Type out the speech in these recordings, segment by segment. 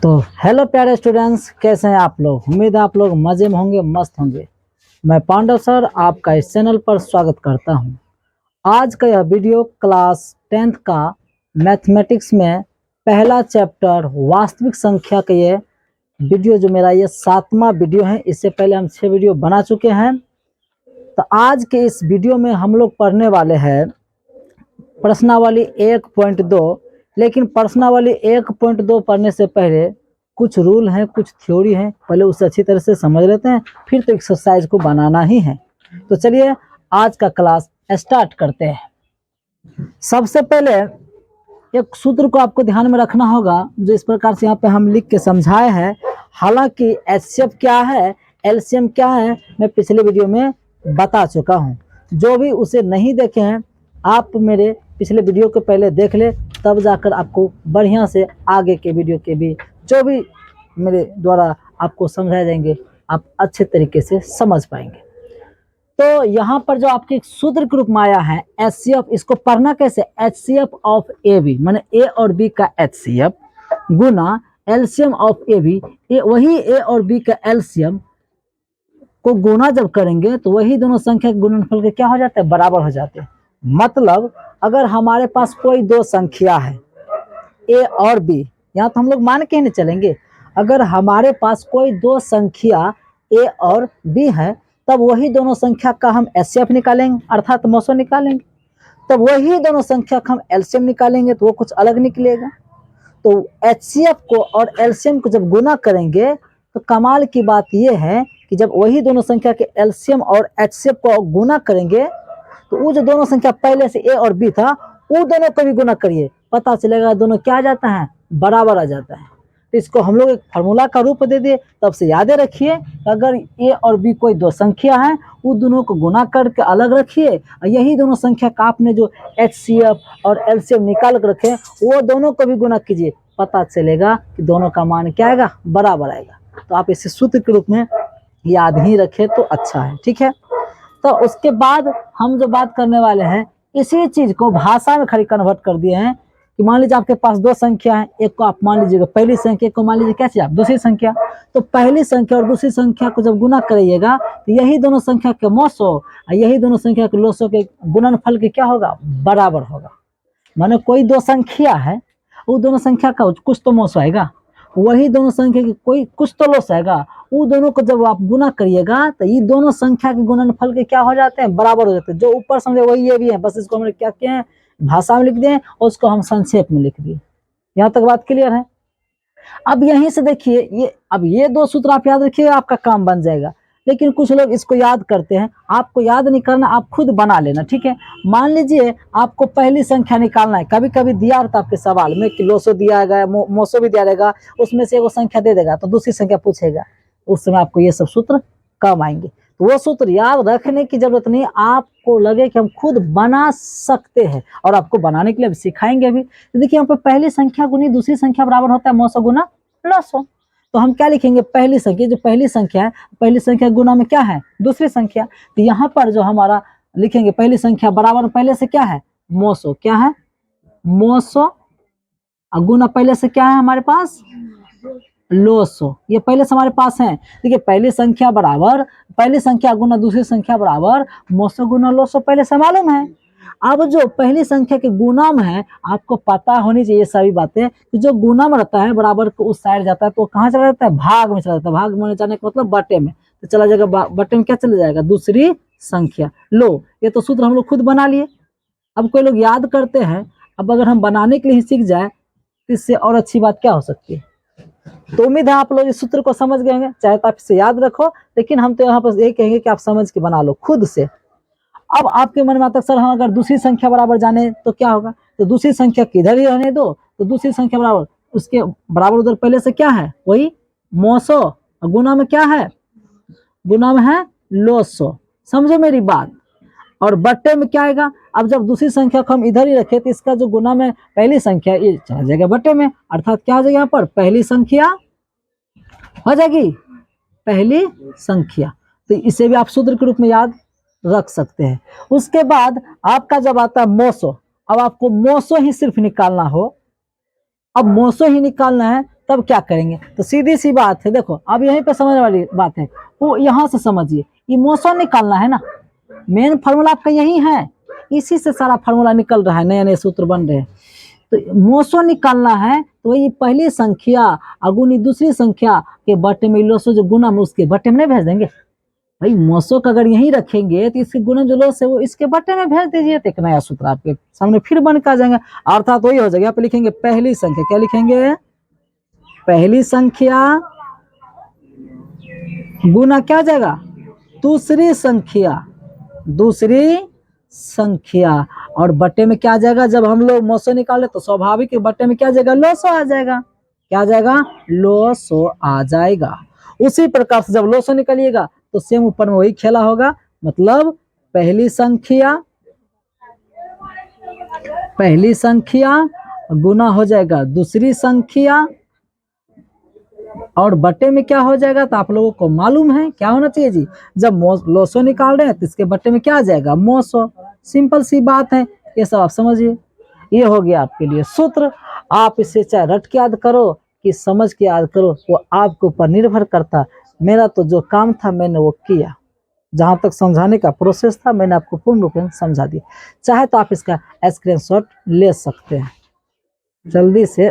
तो हेलो प्यारे स्टूडेंट्स, कैसे हैं आप लोग। उम्मीद है आप लोग मज़े में होंगे, मस्त होंगे। मैं पांडव सर आपका इस चैनल पर स्वागत करता हूं। आज का यह वीडियो क्लास 10th का मैथमेटिक्स में पहला चैप्टर वास्तविक संख्या का ये वीडियो जो मेरा ये 7वां वीडियो है। इससे पहले हम 6 वीडियो बना चुके हैं। तो आज के इस वीडियो में हम लोग पढ़ने वाले हैं प्रश्नावली 1.2। लेकिन प्रश्नावली 1.2 पढ़ने से पहले कुछ रूल हैं, कुछ थ्योरी हैं, पहले उसे अच्छी तरह से समझ लेते हैं, फिर तो एक्सरसाइज को बनाना ही है। तो चलिए आज का क्लास स्टार्ट करते हैं। सबसे पहले एक सूत्र को आपको ध्यान में रखना होगा, जो इस प्रकार से यहाँ पे हम लिख के समझाए हैं। हालांकि एचसीएफ क्या है, एलसीएम क्या है, मैं पिछले वीडियो में बता चुका हूँ। जो भी उसे नहीं देखे हैं, आप मेरे पिछले वीडियो को पहले देख ले, तब जाकर आपको बढ़िया से आगे के वीडियो के भी जो भी मेरे द्वारा आपको समझाए जाएंगे, आप अच्छे तरीके से समझ पाएंगे। तो यहाँ पर जो आपके सूत्र के रूप में आया है एचसीएफ, इसको पढ़ना कैसे, एचसीएफ ऑफ ए बी, माने ए और बी का एचसीएफ गुना एलसीएम ऑफ ए बी। वही ए और बी का एलसीएम को गुना जब करेंगे तो वही दोनों संख्या के गुणनफल के क्या हो जाते हैं, बराबर हो जाते हैं। मतलब अगर हमारे पास कोई दो संख्या है ए और बी, यहाँ तो हम लोग मान के नहीं चलेंगे। अगर हमारे पास कोई दो संख्या ए और बी है, तब वही दोनों संख्या का हम एचसीएफ निकालेंगे, अर्थात मोसो निकालेंगे। तब वही दोनों संख्या का हम एलसीएम निकालेंगे तो वो कुछ अलग निकलेगा। तो एचसीएफ को और एलसीएम को जब गुना करेंगे तो कमाल की बात यह है कि जब वही दोनों संख्या के एलसीएम और एचसीएफ को गुना करेंगे तो वो जो दोनों संख्या पहले से ए और बी था, वो दोनों को भी गुना करिए, पता चलेगा दोनों क्या आ जाता है, बराबर आ जाता है। तो इसको हम लोग एक फार्मूला का रूप दे दिए। तब से याद रखिए, अगर ए और बी कोई दो संख्या है, वो दोनों को गुना करके अलग रखिए, और यही दोनों संख्या का आपने जो एचसीएफ और एलसीएम निकाल कर रखे वो दोनों को भी गुना कीजिए, पता चलेगा कि दोनों का मान क्या आएगा, बराबर आएगा। तो आप इसे सूत्र के रूप में याद ही रखें तो अच्छा है, ठीक है। तो उसके बाद हम जो बात करने वाले हैं, इसी चीज को भाषा में खाली कन्वर्ट कर दिए हैं कि मान लीजिए आपके पास दो संख्या है, एक को आप मान लीजिएगा पहली संख्या, एक को मान लीजिए कैसे आप दूसरी संख्या। तो पहली संख्या और दूसरी संख्या को जब गुना करिएगा तो यही दोनों संख्या के मोसो और यही दोनों संख्या के लोसो के गुणनफल के क्या होगा, बराबर होगा। माने कोई दो संख्या है, वो दोनों संख्या का कुछ तो मोसो आएगा, वही दोनों संख्या की कोई कुछ तो लोस आएगा। वो दोनों को जब आप गुना करिएगा तो ये दोनों संख्या के गुणनफल के क्या हो जाते हैं, बराबर हो जाते हैं। जो ऊपर समझे वही ये भी है, बस इसको हमने क्या किया है, भाषा में लिख दिए और उसको हम संक्षेप में लिख दिए। यहाँ तक बात क्लियर है। अब यहीं से देखिए, अब ये दो सूत्र आप याद रखिए, आपका काम बन जाएगा। लेकिन कुछ लोग इसको याद करते हैं, आपको याद नहीं करना, आप खुद बना लेना, ठीक है। मान लीजिए आपको पहली संख्या निकालना है, कभी कभी दिया रहता आपके सवाल में कि लोसो दिया गया, मोसो भी दिया रहेगा, उसमें से वो संख्या दे देगा तो दूसरी संख्या पूछेगा, उस समय आपको ये सब सूत्र काम आएंगे। तो वो सूत्र याद रखने की जरूरत नहीं, आपको लगे कि हम खुद बना सकते हैं, और आपको बनाने के लिए सिखाएंगे भी। तो देखिए यहाँ पे पहली संख्या गुनी दूसरी संख्या बराबर होता है मोसो गुना लोसो। तो हम क्या लिखेंगे, पहली संख्या, जो पहली संख्या है, पहली संख्या गुना में क्या है, दूसरी संख्या। तो यहाँ पर जो हमारा लिखेंगे पहली संख्या बराबर पहले से क्या है, मोसो, क्या है, मोसो, और गुना पहले से क्या है हमारे पास, लोसो। ये पहले से हमारे पास है। देखिए पहली संख्या बराबर, पहली संख्या गुना दूसरी संख्या बराबर मोसो गुना लोसो, पहले से मालूम है। अब जो पहली संख्या के गुना में है, आपको पता होनी चाहिए सभी बातें कि जो गुना में रहता है बराबर को उस साइड जाता है तो कहाँ चला जाता है, भाग में चला जाता है। भाग में जाने का मतलब बटे में, तो चला जाएगा बटे में क्या चला जाएगा, दूसरी संख्या। लो ये तो सूत्र हम लोग खुद बना लिए। अब कोई लोग याद करते हैं, अब अगर हम बनाने के लिए सीख जाए तो इससे और अच्छी बात क्या हो सकती है। तो उम्मीद है आप लोग इस सूत्र को समझ गए होंगे, चाहे तो आप इसे याद रखो, लेकिन हम तो यहाँ पर ये कहेंगे कि आप समझ के बना लो खुद से। अब आपके मन में आता है सर हम अगर दूसरी संख्या बराबर जाने तो क्या होगा, तो दूसरी संख्या किधर ही रहने दो, तो दूसरी संख्या बराबर उसके बराबर उधर पहले से क्या है, वही मोसो, और गुना में क्या है, गुना में है लोसो। समझो मेरी बात। और बट्टे में क्या आएगा, अब जब दूसरी संख्या को हम इधर ही रखे तो इसका जो गुना में पहली संख्या ये चला जाएगा बट्टे में, अर्थात क्या हो जाएगा, यहाँ पर पहली संख्या हो जाएगी, पहली संख्या। तो इसे भी आप सूत्र के रूप में याद रख सकते हैं। उसके बाद आपका जब आता है मोसो, अब आपको मोसो ही सिर्फ निकालना हो, अब मोसो ही निकालना है तब क्या करेंगे? तो सीधी सी बात है, देखो अब यहीं पे समझने वाली बात है, वो यहाँ से समझिए, इमोशन निकालना है ना, मेन फार्मूला आपका यही है, इसी से सारा फार्मूला निकल रहा है, नए नए सूत्र बन रहे हैं। तो मोसो निकालना है तो वही पहली संख्या अगुनी दूसरी संख्या के बटे में लोसो जो गुना में उसके बटे में नहीं भेज देंगे भाई। मोसो का अगर यहीं रखेंगे तो इसके गुना जो लोस है वो इसके बटे में भेज दीजिए, तो एक नया सूत्र आपके सामने फिर बन के आ जाएंगे। अर्थात वही हो जाएगा, यहाँ पे लिखेंगे पहली संख्या, क्या लिखेंगे? पहली संख्या गुना क्या हो जाएगा? दूसरी संख्या, दूसरी संख्या, और बटे में क्या आ जाएगा? जब हम लोग मोसो निकाले तो स्वाभाविक बटे में क्या आ जाएगा? लोसो आ जाएगा। क्या आ जाएगा? लोसो आ जाएगा। उसी प्रकार से जब लोसो निकालिएगा तो सेम ऊपर में वही खेला होगा, मतलब पहली संख्या गुना हो जाएगा दूसरी संख्या, और बटे में क्या हो जाएगा? तो आप लोगों को मालूम है क्या होना चाहिए जी, जब लोसो निकाल रहे हैं तो इसके बटे में क्या आ जाएगा? मोसो। सिंपल सी बात है, ये सब आप समझिए। ये हो गया आपके लिए सूत्र। आप इसे चाहे रट के याद करो कि समझ के याद करो, वो आपके ऊपर निर्भर करता। मेरा तो जो काम था मैंने वो किया, जहां तक समझाने का प्रोसेस था मैंने आपको पूर्ण रूप में समझा दिया। चाहे तो आप इसका स्क्रीनशॉट ले सकते हैं जल्दी से।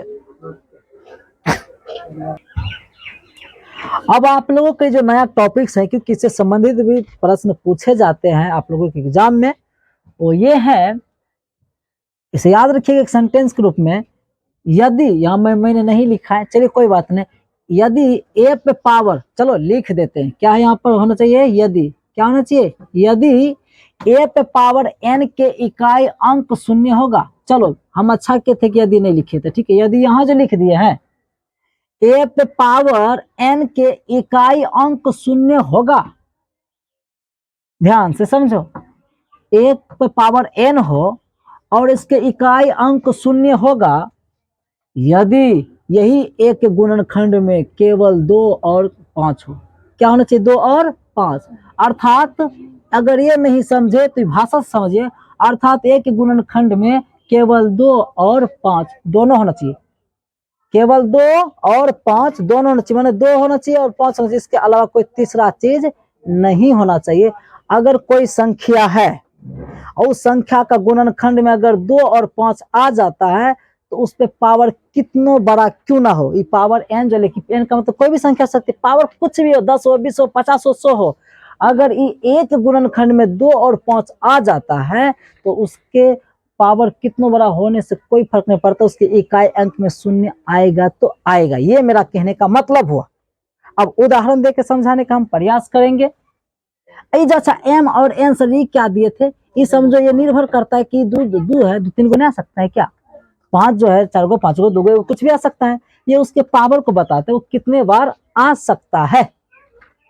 अब आप लोगों के जो नया टॉपिक्स है, क्योंकि इससे संबंधित भी प्रश्न पूछे जाते हैं आप लोगों के एग्जाम में, वो ये है, इसे याद रखिएगा एक सेंटेंस के रूप में। यदि, यहाँ मैंने नहीं लिखा है, चलिए कोई बात नहीं, यदि ए पे पावर, चलो लिख देते हैं, क्या है यहाँ पर होना चाहिए? यदि, क्या होना चाहिए? यदि ए पे पावर एन के इकाई अंक शून्य होगा। चलो हम अच्छा के थे कि यदि नहीं लिखे थे, ठीक है, यदि यहाँ जो लिख दिए हैं, ए पे पावर एन के इकाई अंक शून्य होगा, ध्यान से समझो, ए पे पावर एन हो और इसके इकाई अंक शून्य होगा यदि यही ए के गुणनखंड में केवल 2 और 5 हो। क्या होना चाहिए? 2 और 5। अर्थात अगर ये नहीं समझे तो भाषा समझिए, अर्थात ए के गुणनखंड में केवल 2 और 5 दोनों होना चाहिए, केवल 2 और 5 दोनों होना चाहिए, माने 2 होना चाहिए और 5 होना चाहिए, इसके अलावा कोई तीसरा चीज नहीं होना चाहिए। अगर कोई संख्या है और उस संख्या का गुणनखंड में अगर 2 और 5 आ जाता है तो उस पे पावर कितना बड़ा क्यों ना हो, ये पावर एन जो, लेकिन एन का मतलब कोई भी संख्या सकती है, पावर कुछ भी हो, 10 हो, 20 हो, 50 हो, 100 हो, अगर ये एक गुणनखंड में 2 और 5 आ जाता है तो उसके पावर कितना बड़ा होने से कोई फर्क नहीं पड़ता, उसके इकाई अंक में शून्य आएगा तो आएगा। ये मेरा कहने का मतलब हुआ। अब उदाहरण देके समझाने का हम प्रयास करेंगे। अच्छा, एम और एन से क्या दिए थे, ये समझो, ये निर्भर करता है कि दो है, 2-3 गुना आ सकता है क्या, 5 जो है 4 को, 5 को 2 को, कुछ भी आ सकता है। ये उसके पावर को बताते हैं वो कितने बार आ सकता है,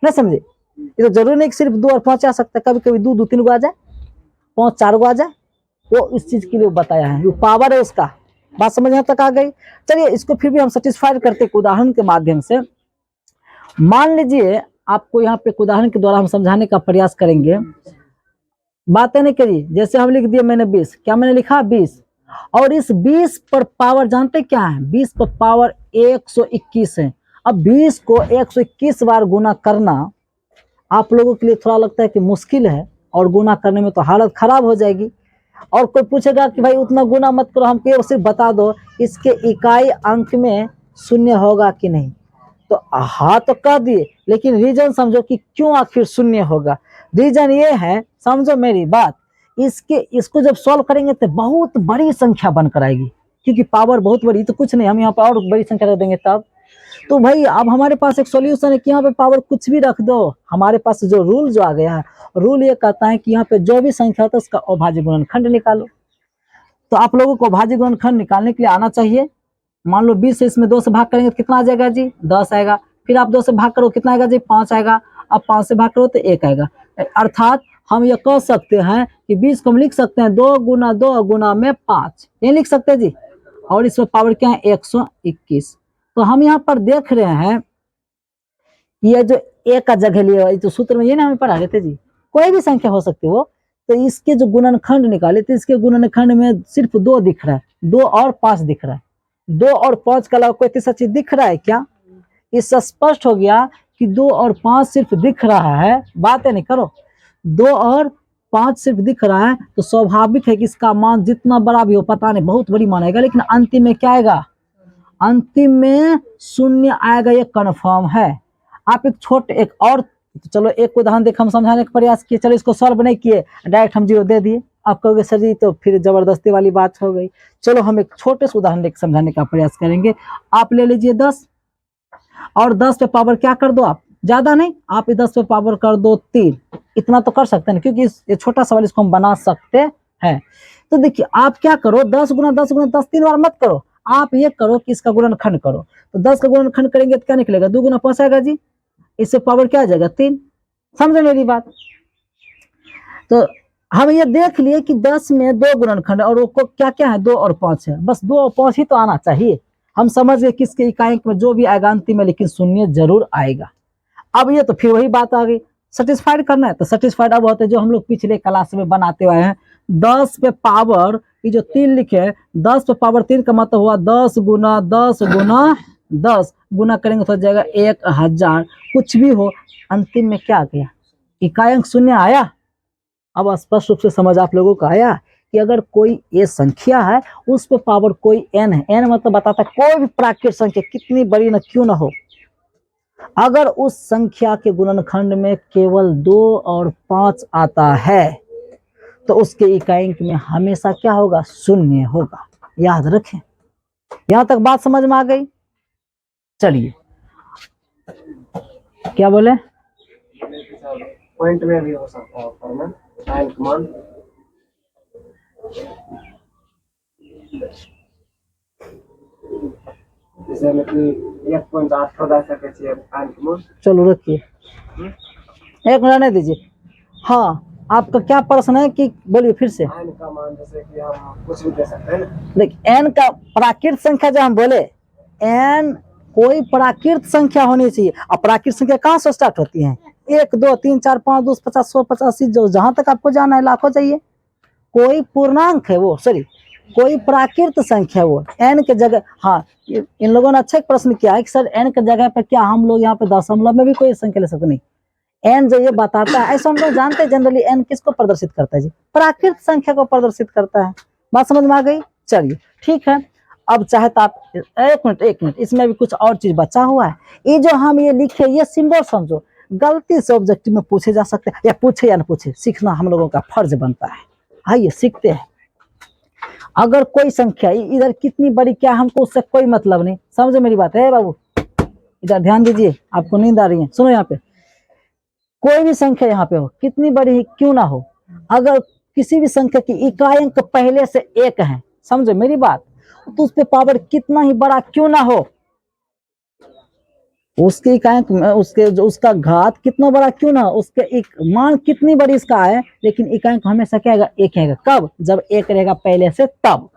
नहीं समझे? ये तो जरूरी नहीं कि सिर्फ 2 और 5 आ सकता है, कभी कभी 2-3 को आ जाए, 5-4 को आ जाए, वो इस चीज के लिए बताया है, वो पावर है उसका। बात समझ यहाँ तक आ गई? चलिए इसको फिर भी हम सेटिस्फाइड करते एक उदाहरण के माध्यम से। मान लीजिए आपको यहाँ पे उदाहरण के द्वारा हम समझाने का प्रयास करेंगे, बातें नहीं करिए। जैसे हम लिख दिए मैंने 20, क्या मैंने लिखा? 20, और इस 20 पर पावर जानते क्या है? 20 पर पावर 121 है। अब 20 को 121 बार गुना करना आप लोगों के लिए थोड़ा लगता है कि मुश्किल है, और गुना करने में तो हालत खराब हो जाएगी। और कोई पूछेगा कि भाई उतना गुना मत करो, हमको सिर्फ बता दो इसके इकाई अंक में शून्य होगा कि नहीं। तो हाँ तो कह दिए, लेकिन रीजन समझो कि क्यों आखिर शून्य होगा। रीजन ये है, समझो मेरी बात, इसको जब सॉल्व करेंगे तो बहुत बड़ी संख्या बनकर आएगी, क्योंकि पावर बहुत बड़ी, तो कुछ नहीं, हम यहाँ पर और बड़ी संख्या रख देंगे तब। तो भाई अब हमारे पास एक सॉल्यूशन है कि यहाँ पे पावर कुछ भी रख दो। हमारे पास जो रूल जो आ गया है, रूल ये कहता है कि यहाँ पे जो भी संख्या होता है उसका अभाज्य गुणनखंड निकालो। तो आप लोगों को अभाज्य गुणनखंड निकालने के लिए आना चाहिए। मान लो 20 से इसमें 2 से भाग करेंगे तो कितना आ जाएगा जी? 10 आएगा। फिर आप 2 से भाग करो, कितना आएगा जी? 5 आएगा। अब 5 से भाग करो तो 1 आएगा। अर्थात हम ये कह सकते हैं कि 20 को हम लिख सकते हैं 2 गुना 2 गुना में 5, ये लिख सकते हैं जी। और इसमें पावर क्या है? 121। तो हम यहाँ पर देख रहे हैं ये जो ए का जगह लिया, तो सूत्र में ये ना हमें पढ़ा रहे थे जी, कोई भी संख्या हो सकती है वो। तो इसके जो गुणनखंड निकाले तो इसके गुणनखंड में सिर्फ 2 दिख रहा है, 2 और 5 दिख रहा है। 2 और 5 के अलावा कोई तीसरा चीज दिख रहा है क्या? इससे स्पष्ट हो गया कि 2 और 5 सिर्फ दिख रहा है, बातें नहीं करो। 2 और 5 सिर्फ दिख रहा है तो स्वाभाविक है कि इसका मान जितना बड़ा भी हो, पता नहीं बहुत बड़ी मान आएगा, लेकिन अंतिम में क्या आएगा? अंतिम में शून्य आएगा, ये कन्फर्म है। आप एक और चलो एक उदाहरण देख हम समझाने का प्रयास किए, चलो इसको सॉल्व नहीं किए, डायरेक्ट हम 0 दे दिए। आप कहोगे सर जी तो फिर जबरदस्ती वाली बात हो गई। चलो हम एक छोटे से उदाहरण लेकर समझाने का प्रयास करेंगे। आप ले लीजिए 10 और 10 पे पावर क्या कर दो आप, ज्यादा नहीं, आप 10 पे पावर कर दो 3। इतना तो कर सकते हैं क्योंकि ये छोटा सवाल इसको हम बना सकते हैं। तो देखिए आप क्या करो, 10 गुना 10 गुना 10 3 बार मत करो, आप ये करो कि इसका गुणनखंड करो। तो 10 का गुणनखंड करेंगे तो क्या निकलेगा? 2 गुना 5 आएगा जी, इससे पावर क्या आ जाएगा? 3। समझे मेरी बात? तो हम ये देख लिए कि 10 में 2 गुणनखंड और वो क्या क्या है? 2 और 5 है, बस 2 और 5 ही तो आना चाहिए। हम समझ गए किसके इकाई में जो भी आएगा अंतिम में, लेकिन शून्य जरूर आएगा। अब ये तो फिर वही बात आ गई, सेटिस्फाइड करना है। तो सेटिस्फाइड अब होते जो हम लोग पिछले क्लास में बनाते हुए हैं, 10 पे पावर ये जो 3 लिखे हैं, 10 पे पावर 3 का मतलब हुआ 10 गुना 10 गुना 10 गुना करेंगे तो हो जाएगा 1000। कुछ भी हो अंतिम में क्या आ गया? इकाई अंक शून्य आया। अब स्पष्ट रूप से समझ आप लोगों को आया कि अगर कोई ये संख्या है उस पे पावर कोई n है, n मतलब बताता है कोई भी प्राकृतिक संख्या कितनी बड़ी न क्यों ना हो, अगर उस संख्या के गुणनखंड में केवल 2 और 5 आता है तो उसके इकाई अंक में हमेशा क्या होगा? शून्य होगा। याद रखें। यहां तक बात समझ में आ गई? चलिए क्या बोले? पॉइंट में भी हो सकता है फॉर्मूला टाइम कमांड। जैसे में कि 1.8 बता सके छिए टाइम कमांड। चलो रखिए, एक मिनट नहीं दीजिए। हाँ आपका क्या प्रश्न है कि बोलिए फिर से। n का मान जैसे कि हम कुछ भी दे सकते हैं ना। देखिए n का प्राकृत संख्या जो हम बोले, n कोई प्राकृत संख्या होनी चाहिए। अब प्राकृत संख्या कहाँ से स्टार्ट होती है? 1 2 3 4 5 10 50 100 85 जो जहां तक आपको जाना है लाखों चाहिए। कोई पूर्णांक है वो, सॉरी कोई प्राकृत संख्या वो n के जगह। हाँ इन लोगों ने अच्छा एक प्रश्न किया है कि सर n के जगह पे क्या हम लोग यहाँ पे दशमलव में भी कोई संख्या ले सकते? नहीं, n जो ये बताता है, ऐसा हम लोग जानते हैं जनरली n किसको प्रदर्शित करता है जी? प्राकृत संख्या को प्रदर्शित करता है। बात समझ में आ गई? चलिए ठीक है। अब चाहे तो आप एक मिनट इसमें भी कुछ और चीज बचा हुआ है। ये जो हम ये लिखे ये सिंबल समझो, गलती से ऑब्जेक्टिव में पूछे जा सकते हैं, या पूछे या न पूछे, सीखना हम लोगों का फर्ज बनता है। आइए सीखते हैं। अगर कोई संख्या इधर कितनी बड़ी क्या हमको उससे कोई मतलब नहीं, समझे मेरी बात है बाबू? इधर ध्यान दीजिए, आपको नींद आ रही है, सुनो यहाँ पे। कोई भी संख्या यहाँ पे हो कितनी बड़ी क्यों ना हो, अगर किसी भी संख्या की इकाई अंक पहले से 1 है, समझे मेरी बात, तो उस पे पावर कितना ही बड़ा क्यों ना हो, उसके इकाई अंक उसके जो उसका घात कितना बड़ा क्यों ना हो, उसके एक मान कितनी बड़ी इसका है, लेकिन इकाई अंक हमेशा क्या आएगा? 1 आएगा। कब? जब 1 रहेगा पहले से तब।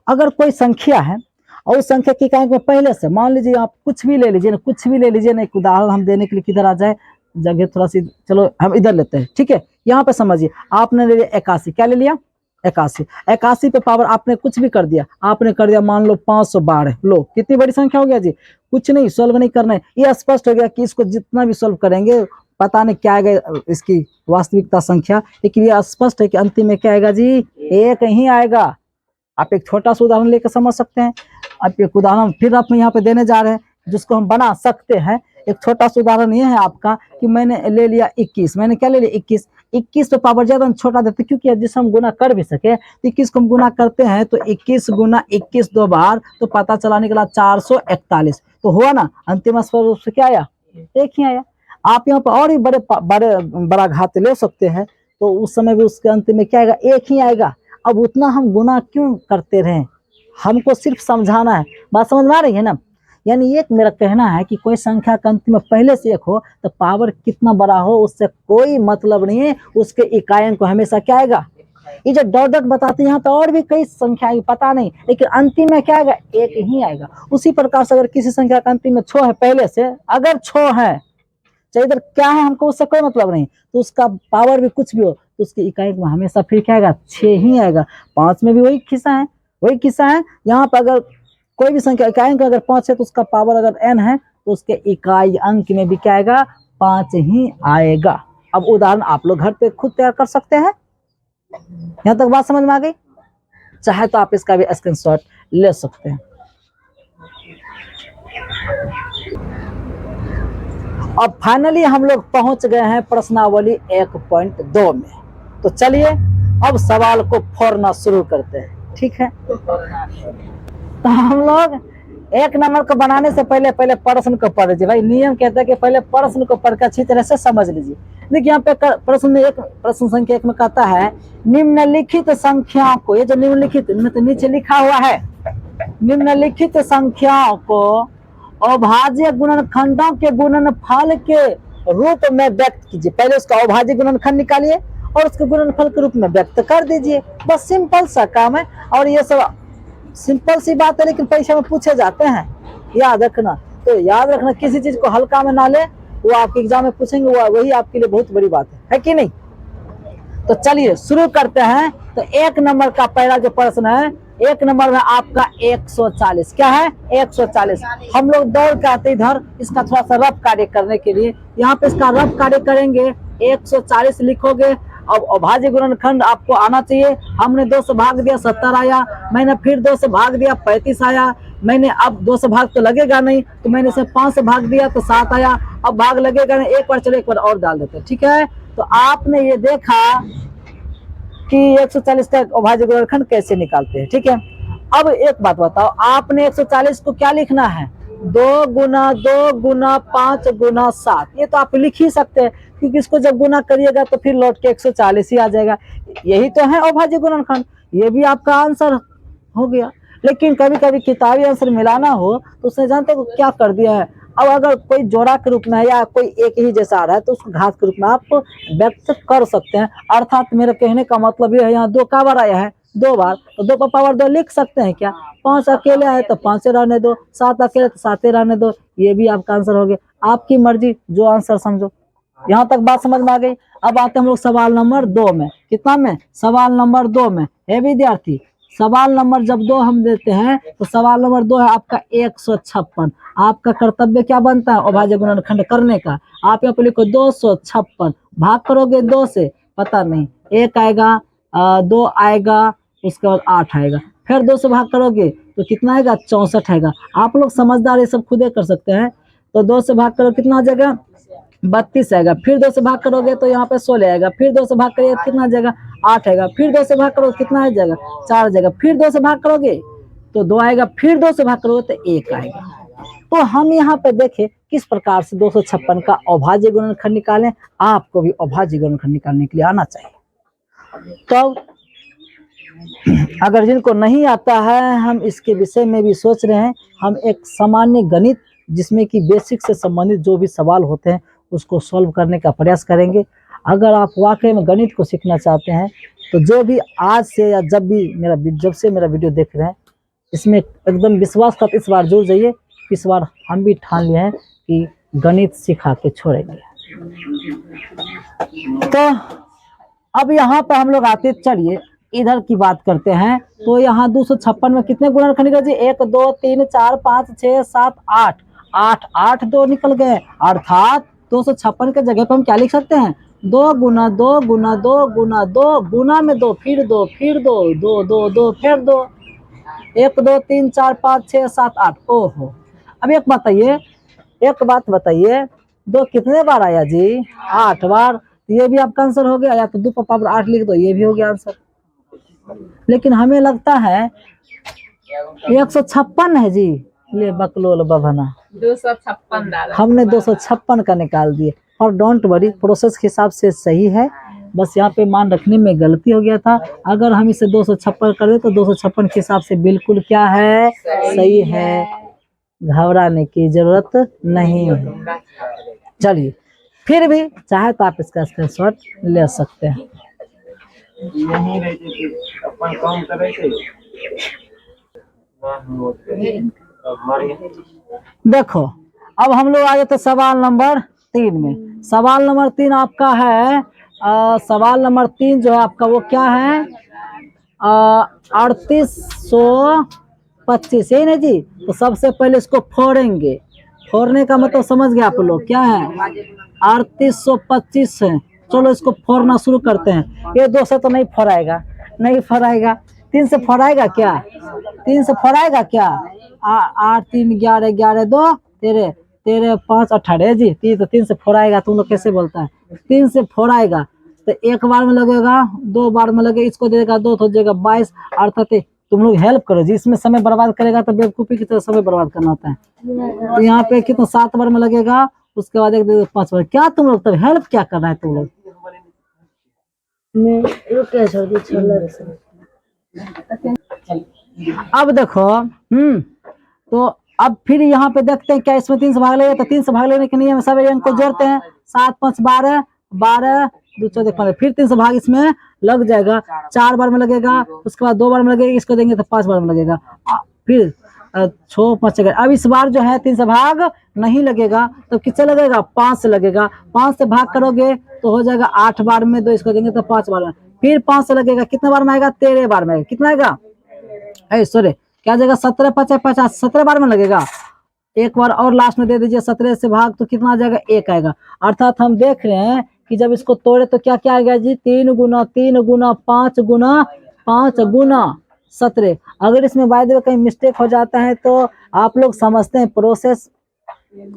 अगर कोई संख्या है और उस संख्या की इकाई अंक में पहले से, मान लीजिए आप कुछ भी ले लीजिए ना, कुछ भी ले लीजिए ना, एक उदाहरण हम देने के लिए किधर आ जाए, जगह थोड़ा सी, चलो हम इधर लेते हैं, ठीक है। यहाँ पे समझिए, आपने ले लिया 81, क्या ले लिया? 81। 81 पे पावर आपने कुछ भी कर दिया, आपने कर दिया मान लो 512, लो कितनी बड़ी संख्या हो गया जी? कुछ नहीं, सोल्व नहीं करना है, ये स्पष्ट हो गया कि इसको जितना भी सोल्व करेंगे पता नहीं क्या आएगा इसकी वास्तविकता संख्या, लेकिन ये स्पष्ट है कि अंतिम में क्या आएगा जी? 1 ही आएगा। आप एक छोटा सा उदाहरण लेकर समझ सकते हैं। आप एक उदाहरण फिर आप यहाँ पे देने जा रहे हैं जिसको हम बना सकते हैं। एक छोटा सा उदाहरण ये है आपका कि मैंने ले लिया 21, मैंने क्या ले लिया? 21। 21 पे पावर ज्यादा छोटा देते क्योंकि जिससे हम गुना कर भी सके, 21 को हम गुना करते हैं तो 21 गुना 21 2 बार, तो पता चला निकला 441, तो हुआ ना, अंतिम स्पष्ट रूप से क्या आया? 1 ही आया। आप यहाँ पर और भी बड़ा घात ले सकते हैं, तो उस समय भी उसके अंतिम में क्या आएगा? 1 ही आएगा। अब उतना हम गुना क्यों करते रहे, हमको सिर्फ समझाना है। बात समझ में आ रही है ना? यानी एक मेरा कहना है कि कोई संख्या का अंतिम में पहले से 1 हो तो पावर कितना बड़ा हो उससे कोई मतलब नहीं है, उसके इकाई अंक को हमेशा क्या आएगा? ये जो डॉट डॉट बताते हैं यहाँ पे और भी कई संख्या पता नहीं, लेकिन अंतिम में क्या आएगा? 1 ही आएगा। उसी प्रकार से अगर किसी संख्या का अंतिम में 6 है पहले से, अगर 6 है चाहे इधर क्या है हमको उससे कोई मतलब नहीं, तो उसका पावर भी कुछ भी हो तो उसकी इकाई में हमेशा फिर क्या आएगा? 6 ही आएगा। 5 में भी वही किस्सा है, वही किस्सा है। यहाँ पर अगर कोई भी संख्या इकाई अंक अगर 5 है तो उसका पावर अगर n है तो उसके इकाई अंक में भी क्या आएगा, 5 ही आएगा। अब उदाहरण आप लोग घर पे खुद तैयार कर सकते हैं। यहाँ तक बात समझ में आ गई? चाहे तो आप इसका भी स्क्रीनशॉट ले सकते हैं। अब फाइनली हम लोग पहुंच गए हैं प्रश्नावली 1.2 में। तो चलिए अब सवाल को फोड़ना शुरू करते हैं, ठीक है। तो हम लोग एक नंबर को बनाने से पहले प्रश्न को पढ़ लीजिए भाई। नियम कहता है कि पहले प्रश्न को पढ़कर अच्छी तरह से समझ लीजिए। देखिए यहाँ पे प्रश्न में प्रश्न संख्या 1 में कहता है निम्नलिखित संख्याओं को, ये जो निम्नलिखित तो नीचे लिखा हुआ है, निम्नलिखित संख्याओं को अभाज्य गुणनखंडों के गुणनफल के रूप में व्यक्त कीजिए। पहले उसका अभाज्य गुणनखंड निकालिए और उसके गुणनफल के रूप में व्यक्त कर दीजिए। बस सिंपल सा काम है और ये सब सिंपल सी बात है, लेकिन परीक्षा में पूछे जाते हैं, याद रखना। तो याद रखना, किसी चीज को हल्का में ना ले, वो आपके एग्जाम में पूछेंगे, वही आपके लिए बहुत बड़ी बात है कि नहीं। तो चलिए शुरू करते हैं। तो 1 नंबर का पहला जो प्रश्न है, 1 नंबर में आपका 140 क्या है, 140। हम लोग दौड़ के आते इधर इसका थोड़ा सा रफ कार्य करने के लिए, यहाँ पे इसका रफ कार्य करेंगे। 140 लिखोगे। अब अभाज्य गुणनखंड आपको आना चाहिए। हमने 2 से भाग दिया 70 आया, मैंने फिर 2 से भाग दिया 35 आया, मैंने अब 2 से भाग तो लगेगा नहीं, तो मैंने इसे 5 से भाग दिया तो 7 आया। अब भाग लगेगा नहीं, एक बार चलो एक बार और डाल देते हैं, ठीक है। तो आपने ये देखा कि 140 का अभाज्य गुणनखंड कैसे निकालते हैं, ठीक है। अब एक बात बताओ, आपने 140 को क्या लिखना है, 2 गुना 2 गुना 5 गुना 7। ये तो आप लिख ही सकते हैं, क्योंकि इसको जब गुना करिएगा तो फिर लौट के 140 ही आ जाएगा। यही तो है अभाज्य गुणनखंड, ये भी आपका आंसर हो गया। लेकिन कभी कभी किताबी आंसर मिलाना हो तो उसने जानते हो क्या कर दिया है, अब अगर कोई जोड़ा के रूप में है या कोई एक ही जैसा आ रहा है तो उसको घात के रूप में आप व्यक्त कर सकते हैं। अर्थात मेरे कहने का मतलब ये है, यहाँ 2 का बार आया है 2 बार, तो 2 का पावर 2 लिख सकते हैं क्या। 5 अकेले आए तो 5 रहने दो, 7 अकेले तो 7 रहने दो। ये भी आपका आंसर हो गया। आपकी मर्जी, जो आंसर समझो। यहाँ तक बात समझ में आ गई। अब आते हैं हम लोग सवाल नंबर 2 में। कितना में, सवाल नंबर 2 में है विद्यार्थी। सवाल नंबर जब 2 हम देते हैं तो सवाल नंबर 2 है आपका 156। आपका कर्तव्य क्या बनता है, अभाज्य गुणनखंड करने का। आप यहाँ पे लिखो 256, भाग करोगे 2 से, पता नहीं, 1 आएगा, 2 आएगा, उसके बाद 8 आएगा, फिर 2 से भाग करोगे तो कितना आएगा, 64 आएगा। आप लोग समझदार ये सब खुदे कर सकते हैं। तो 2 से भाग करो कितना आ जाएगा, 32 आएगा। फिर 2 से भाग करोगे तो यहाँ पे 16 आएगा। फिर 2 से भाग करोगे कितना आ जाएगा, 8 आएगा। फिर 2 से भाग करोगे कितना आ जाएगा, 4 आ जाएगा। फिर 2 से भाग करोगे तो 2 आएगा। फिर 2 से भाग करोगे तो 1 आएगा। तो हम यहाँ पे देखें किस प्रकार से 256 का अभाज्य गुणनखंड निकालें। आपको भी अभाज्य गुणनखंड निकालने के लिए आना चाहिए। तो अगर जिनको नहीं आता है, हम इसके विषय में भी सोच रहे हैं। हम एक सामान्य गणित जिसमें कि बेसिक से संबंधित जो भी सवाल होते हैं उसको सॉल्व करने का प्रयास करेंगे। अगर आप वाकई में गणित को सीखना चाहते हैं तो जो भी आज से या जब से मेरा वीडियो देख रहे हैं, इसमें एकदम विश्वास कर इस बार जुड़ जाइए। इस बार हम भी ठान लिए हैं कि गणित सिखा के छोड़ेंगे। तो अब यहाँ पर हम लोग आते, चलिए इधर की बात करते हैं। तो यहाँ 256 में कितने गुणनखंड निकल जी, 1 2 3 4 5 6 7 8 8 8 2 निकल गए। अर्थात 256 के जगह पर हम क्या लिख सकते हैं, 2 गुना 2 गुना 2 गुना 2 गुना में 2 फिर 2 फिर 2 2 2 2 फिर 2, 1 2 3 4 5 6 7 8। ओहो, अब एक बात बताइए, 2 कितने बार आया जी, 8 बार। ये भी आपका आंसर हो गया। या तो 2 का पावर 8 लिख दो, ये भी हो गया आंसर। लेकिन हमें लगता है 156 है जी। ले बकलोल बभना, 256 हमने 256 का निकाल दिए। और डोंट वरी, प्रोसेस के हिसाब से सही है, बस यहाँ पे मान रखने में गलती हो गया था। अगर हम इसे 256 कर दे तो 256 के हिसाब से बिल्कुल क्या है, सही है, घबराने की जरूरत नहीं है। चलिए, फिर भी चाहे तो आप इसका स्क्रीनशॉट ले सकते हैं। नहीं रहते थे अपन काम करे थे देखो, अब हम लोग आ जाते सवाल नंबर 3 में। सवाल नंबर 3 आपका है, सवाल नंबर 3 जो है आपका वो क्या है, 3800 25, यही ना जी। तो सबसे पहले इसको फोड़ेंगे। फोड़ने का मतलब समझ गए आप लोग, क्या है 3825 है। चलो इसको फोड़ना शुरू करते हैं। ये 2 से तो नहीं फोड़ाएगा, नहीं फोड़ाएगा। 3 से फोड़ाएगा क्या? 3 से फोड़ाएगा क्या? 8 3 11 11 2 13 13 5 18 जी। 3 से फोड़ाएगा। तुम लोग कैसे बोलता है? 3 से फोड़ाएगा तो एक बार में लगेगा, 2 बार में लगेगा, इसको देगा 2 तो हो जाएगा 22। अर्थात तुम लोग हेल्प करो जी, इसमें समय बर्बाद करेगा तो बेवकूफी की तरह समय बर्बाद करना होता है। तो यहाँ पे कितना 7 बार में लगेगा, उसके बाद एक 5 बार। क्या तुम लोग तब हेल्प क्या कर रहा है तुम लोग? अब देखो तो अब फिर यहाँ पे देखते हैं क्या इसमें 3 से भाग लेगा। तो 3 से भाग लेने के नियम सब अंक को जोड़ते हैं। 7 5 12 12 2 14 15। फिर 3 से भाग इसमें लग जाएगा, 4 बार में लगेगा, उसके बाद 2 बार में लगेगा, इसको देंगे तो 5 बार में लगेगा। फिर 6 5 6। अब इस बार जो है 3 से भाग नहीं लगेगा, तो किससे लगेगा? 5 से लगेगा। 5 से भाग करोगे तो हो जाएगा 8 बार में, 2 इसको देंगे तो 5 बार में। फिर 5 से लगेगा, कितने बार में आएगा? 13 बार में। कितना आएगा? सॉरी, क्या जाएगा? 17 50 50, 17 बार में लगेगा। एक बार और लास्ट में दे दीजिए। 17 से भाग तो कितना आ जाएगा? 1 आएगा। अर्थात हम देख रहे हैं कि जब इसको तोड़े तो क्या क्या आएगा जी? 3 गुना 3 गुना 5 गुना 5 गुना 17। अगर इसमें बाय द वे कहीं मिस्टेक हो जाता है तो आप लोग समझते हैं प्रोसेस,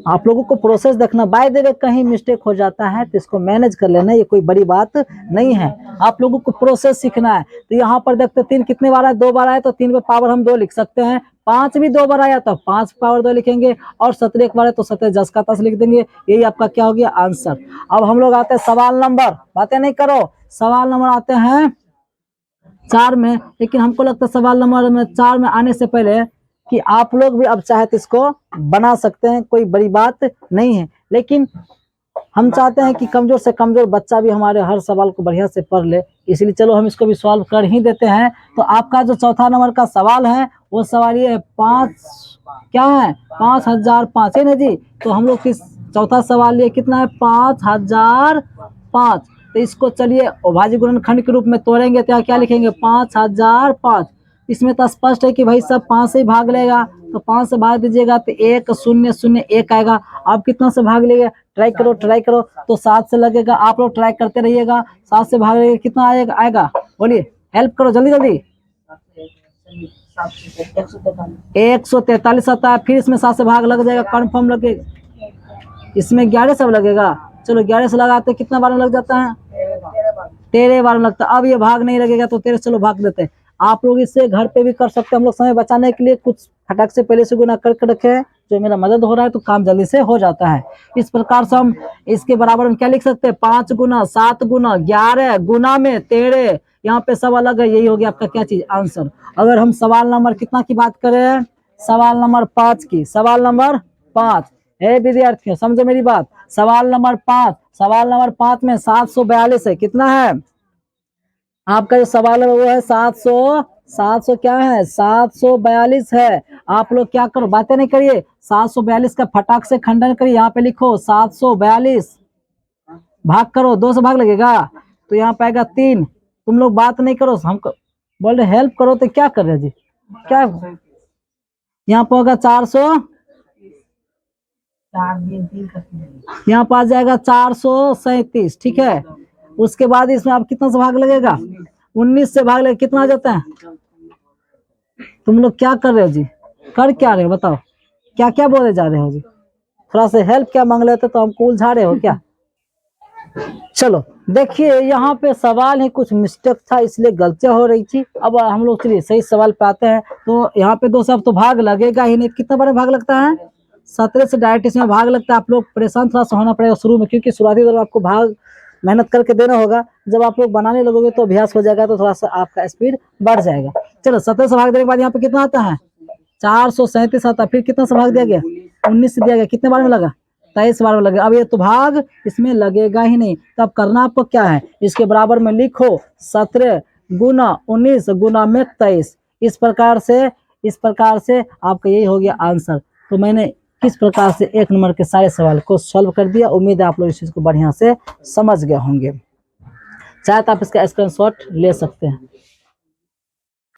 आप लोगों को प्रोसेस देखना। बाय द वे कहीं मिस्टेक हो जाता है तो इसको मैनेज कर लेना, ये कोई बड़ी बात नहीं है। आप लोगों को प्रोसेस सीखना है। तो यहाँ पर देखते 3 कितने बार आया? 2 बार आया, तो 3 पे पावर हम 2 लिख सकते हैं। 5 भी 2 बार आया तो 5 पावर 2 लिखेंगे, और 17 एक बार है तो 17 10 का 10 लिख देंगे। यही आपका क्या हो गया? आंसर। अब हम लोग आते हैं सवाल नंबर, बातें नहीं करो, सवाल नंबर आते हैं 4 में। लेकिन हमको लगता है सवाल नंबर में 4 में आने से पहले कि आप लोग भी अब चाहे तो इसको बना सकते हैं, कोई बड़ी बात नहीं है। लेकिन हम चाहते हैं कि कमजोर से कमजोर बच्चा भी हमारे हर सवाल को बढ़िया से पढ़ ले, इसलिए चलो हम इसको भी सॉल्व कर ही देते हैं। तो आपका जो चौथा नंबर का सवाल है वो सवाल ये है 5 क्या है? 5005 है ना जी। तो हम लोग किस चौथा सवाल ये कितना है? 5005। तो इसको चलिए अभाज्य गुणनखंड के रूप में तोड़ेंगे तो क्या लिखेंगे? 5005। इसमें तो स्पष्ट है कि भाई सब 5 से ही भाग लेगा, तो 5 से भाग दीजिएगा तो 1 0 0 1 आएगा। आप कितना से भाग लेगा? ट्राई करो ट्राई करो। तो 7 से लगेगा, आप लोग ट्राई करते रहिएगा। 7 से भाग लेगा कितना आएगा? आएगा बोलिए, हेल्प करो जल्दी जल्दी। 143 आता है। फिर इसमें 7 से भाग लग जाएगा, कन्फर्म लगेगा। इसमें 11 से लगेगा। चलो 11 से लगाते कितना बार में लग जाता है? 13 बार में लगता है। अब ये भाग नहीं लगेगा तो 13 चलो भाग देते हैं। आप लोग इससे घर पे भी कर सकते हैं। हम लोग समय बचाने के लिए कुछ फटाक से पहले से गुना करके रखे हैं, जो मेरा मदद हो रहा है तो काम जल्दी से हो जाता है। इस प्रकार से हम इसके बराबर में क्या लिख सकते हैं? 5 गुना 7 गुना 11 गुना में 13। यहाँ पे सब अलग है, यही हो गया आपका क्या चीज? आंसर। अगर हम सवाल नंबर कितना की बात करें? सवाल नंबर 5 की। सवाल नंबर 5 है विद्यार्थियों, समझो मेरी बात। सवाल नंबर 5, सवाल नंबर 5 में 742 है। कितना है आपका जो सवाल है? वो है 700 क्या है? 742 है। आप लोग क्या करो, बातें नहीं करिए, 742 का फटाक से खंडन करिए। यहाँ पे लिखो 742 भाग करो, 2 से भाग लगेगा तो यहाँ पे आएगा 3। तुम लोग बात नहीं करो, हमको बोल रहे हेल्प करो तो क्या कर रहे जी? क्या यहाँ पे होगा 400, यहाँ पर आ जाएगा 437। ठीक है। उसके बाद इसमें आप कितना से भाग लगेगा? 19 से भाग लगेगा। कितना आ जाता है? तुम लोग क्या कर रहे हो जी? कर क्या रहे हो बताओ? क्या क्या बोले जा रहे हो जी? थोड़ा सा हेल्प क्या मांग लेते तो हमको उलझा रहे हो क्या? चलो देखिए, यहाँ पे सवाल है कुछ मिस्टेक था इसलिए गलतियां हो रही थी। अब हम लोग चलिए सही सवाल पे आते हैं। तो यहाँ पे 2 सब तो भाग लगेगा ही नहीं। कितना बार भाग लगता है? 17 से डायरेक्ट इसमें भाग लगता है। आप लोग परेशान थोड़ा सा होना पड़ेगा शुरू में, क्योंकि शुरुआती दौर में आपको भाग मेहनत करके देना होगा। जब आप लोग बनाने लगोगे तो अभ्यास हो जाएगा, तो थोड़ा सा आपका स्पीड बढ़ जाएगा। चलो 17 से भाग देने के बाद यहाँ पे कितना आता है? 437 आता है। फिर कितना से भाग दिया गया? 19 से दिया गया। कितने बार में लगा? 23 बार में लगे। अब ये तो भाग इसमें लगेगा ही नहीं। तब करना आपको क्या है? इसके बराबर में लिखो 17 गुना 19 गुना में 23। इस प्रकार से आपका यही हो गया आंसर। तो मैंने किस प्रकार से 1 नंबर के सारे सवाल को सॉल्व कर दिया। उम्मीद है आप लोग इस चीज को बढ़िया से समझ गए होंगे। चाहे तो आप इसका स्क्रीनशॉट ले सकते हैं।